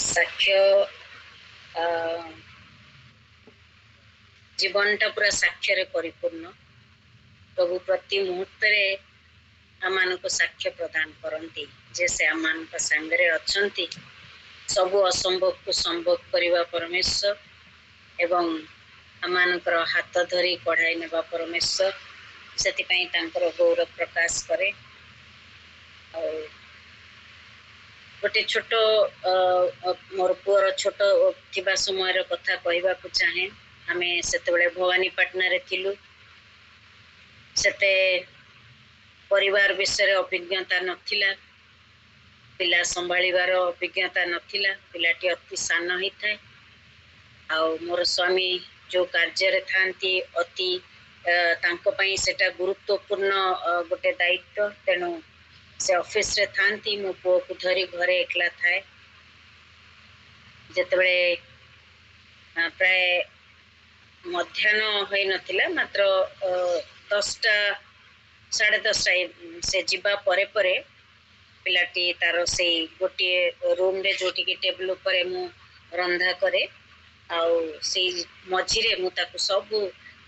साक्ष्य जीवनटा पूरा साक्ष्य परिपूर्ण। प्रभु प्रति मुहूर्त आम साक्ष्य प्रदान करती जे से आम सांगे अच्छा सबु असंभव को संभव करने परमेश्वर एवं आम हाथ धरी कढ़ाई नेबा परमेश्वर से गौरव प्रकाश करे। गोटे छोट मोर पुअर छोट थिबा समय कथा कहवा चाहे। आमे सेतेबेले भवानीपाटना रे थिलु। सेते परिवार विषय अभिज्ञता नथिला, पिला संभाळिबार अभिज्ञता नथिला। पिलाटी अति सान ही थाए। आ मोर स्वामी जो कार्य रे थांती अति तांको पई सेटा गुरुत्वपूर्ण गोटे दायित्व। तेणु से ऑफिस रे थांती मो पुओ को धरी घरे एकला थाए। जेतेबेले प्राय मध्याह्न होई नथिला, मात्र 10टा 10:30 से जीवा परे परे पिलाटी तार से गोटे रूम रे जोटी की टेबल ऊपर मु रंधा करे आउ से मझिरे मु ताकू सब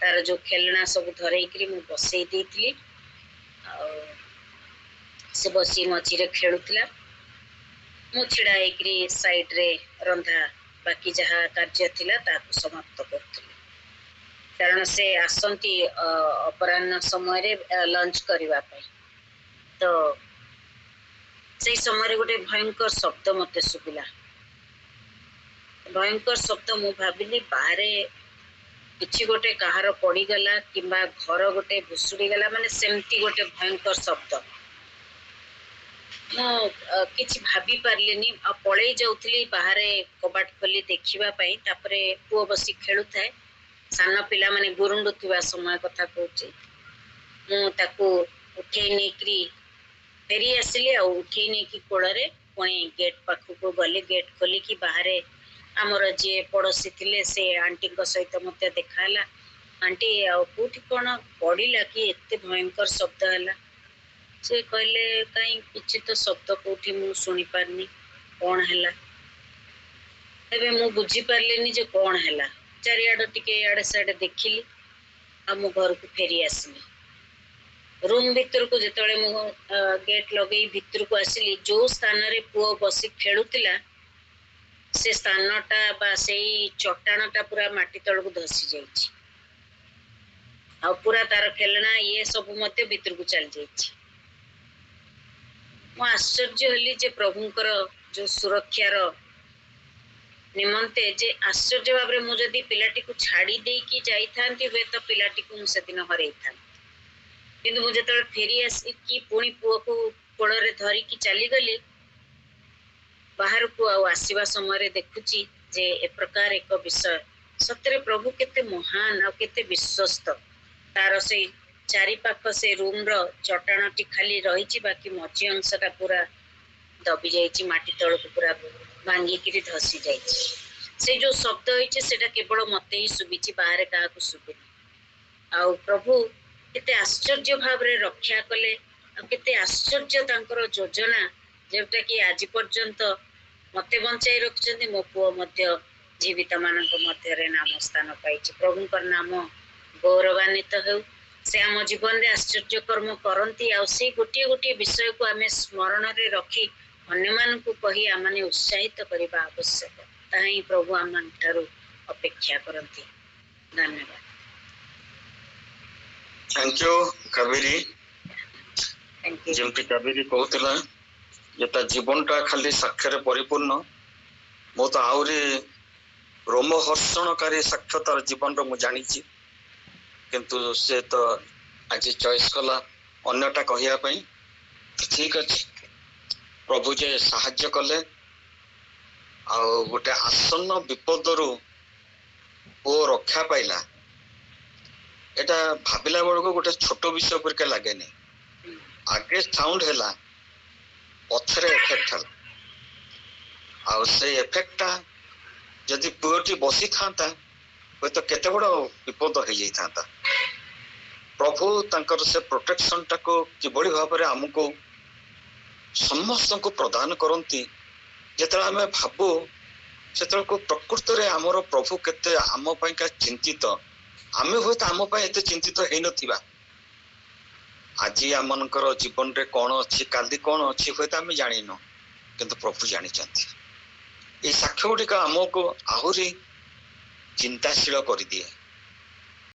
तार जो खेलना सब धरई करी मु बसई देइतली। आउ से बसी मझिरे खेलुतला। मु छिड़ा हेकरी साइड रे रंधा बाकी जहा कार्य थिला ताकू समाप्त करतली। कारण से आसंती अपराह्न समय रे लंच करबा पई। तो से समय गोटे भयंकर शब्द मते सुबिला। भयंकर शब्द मु भाबिली बाहरे किछि गोटे कहार पड़ी गला किंबा घर गोटे भुसुड़ी गला, माने सेमती गोटे भयंकर शब्द। मु किछि भाबी पारलिनी आ पळेई जाउथली बाहरे कबाट खोली देखिबा पई। तापरे पुओ बसी खेलु थाए। सान पिला माने गुरुंडु थिबा समय कथा कहूची। मु ताकू उठेई नेकरी फेरी आसिली आ उठेई नेकी कोळरे पुणी गेट पाखु को गली। गेट खोली की बाहरे आमर जे पड़ोसी थिले से आंटी को सहित मते देखाला। आंटी आ कोठी कोन पड़िला कि एते भयंकर शब्द हला। से कहले काई किछि तो शब्द कोठी मु सुनी पारनी, कोन हला। एबे मु बुझी पारलेनी जे कोन हला। चारियाड टिके याडे साडे देखिली आ मु घर को फेरी आसिली। रूम भीतर को जेतळे मु गेट लगेई भीतर को आसिली, जो स्थान रे पुओ बसी खेलुतिला से स्थानटा बा सेई चट्टाणटा पूरा माटी तळକୁ धसी जाईछि। आ पूरा तार खेलना ये सब मते भीतर को चल जाईछि। मु आश्चर्य हली जे प्रभुंकर जो सुरक्षार निमंते जे आश्चर्य भाव मु जदि पिलाटी को छाड़ी दे कि जाई थांती हुए तो पिलाटी को मु सेदिन हरई थांती। किंतु मु जेतळे फेरी आसी कि पुणी पुओ को कोଳରେ धरी कि चली गली बाहर को आसीबा समय देखुची जे ए प्रकार एक विषय। सत्य प्रभु केते महान आ केते विश्वस्त। तार से चारि पाख से रूम रो चट्टाणटी खाली रही, बाकी मझी अंशटा पूरा दबी जाइछि, माटी तळକୁ पूरा भांगी किरी धसी जाइछि। से जो शब्द होइछि सेटा केवल मते ही सुबिछि, बाहर काहाकू सुबिनि। आ प्रभु केते आश्चर्य भाव रे रक्षा कले। केते आश्चर्य तांकर योजना जेटा कि आज पर्यंत मते बंचाई रखिछन्ती। मो पुओ मध्य जीवित मानक मध्य रे नाम स्थान पाइछि। प्रभुंकर नाम गौरवान्वित हेउ। से आम जीवन रे आश्चर्य कर्म करती। आ से गोटे गोटे विषय को आमे स्मरण रे रखी अन्य मानकू कही आमने उत्साहित करबा आवश्यक। ताही प्रभु आम ठारू अपेक्षा करती। धन्यवाद। Thank you Kaveri. जेमती कावेरी कहूला जेता जीवनटा खाली साक्ष्य परिपूर्ण। मो तो आउरी रोमहर्षणकारी साक्ष्य तार जीवन रो मु जानिछि, किंतु से तो आज चॉइस कला अन्यटा कहिया पई। ठीक अछि, प्रभु जे साहाय्य कले आ गोटे आसन्न विपदरू ओ रक्षा पाइला। एटा भाबिला बेलको गोटे छोट विषय पर के लागे नहीं। आगे साउंड हैला पथरे इफेक्ट हल आ से इफेक्टटा जदि पुअटी बसी थांता होय तो केते बड़ विपद हो जाई थांता। प्रभु तांकर से प्रोटेक्शन टाको किबड़ी भाव रे हमको समस्त को प्रदान करंती। जेतरा हमें भाबो ସେତେବେଳକୁ ପ୍ରକୃତରେ ଆମର ପ୍ରଭୁ କେତେ ଆମ ପାଇଁକା ଚିନ୍ତିତ, ଆମେ ହୁଏତ ଆମ ପାଇଁ ଏତେ ଚିନ୍ତିତ ହେଇନଥିବା। ଆଜି ଆମମାନଙ୍କର ଜୀବନରେ କଣ ଅଛି, କାଲି କଣ ଅଛି ହୁଏତ ଆମେ ଜାଣିନୁ, କିନ୍ତୁ ପ୍ରଭୁ ଜାଣିଛନ୍ତି। ଏଇ ସାକ୍ଷ୍ୟ ଗୁଡିକ ଆମକୁ ଆହୁରି ଚିନ୍ତାଶୀଳ କରିଦିଏ।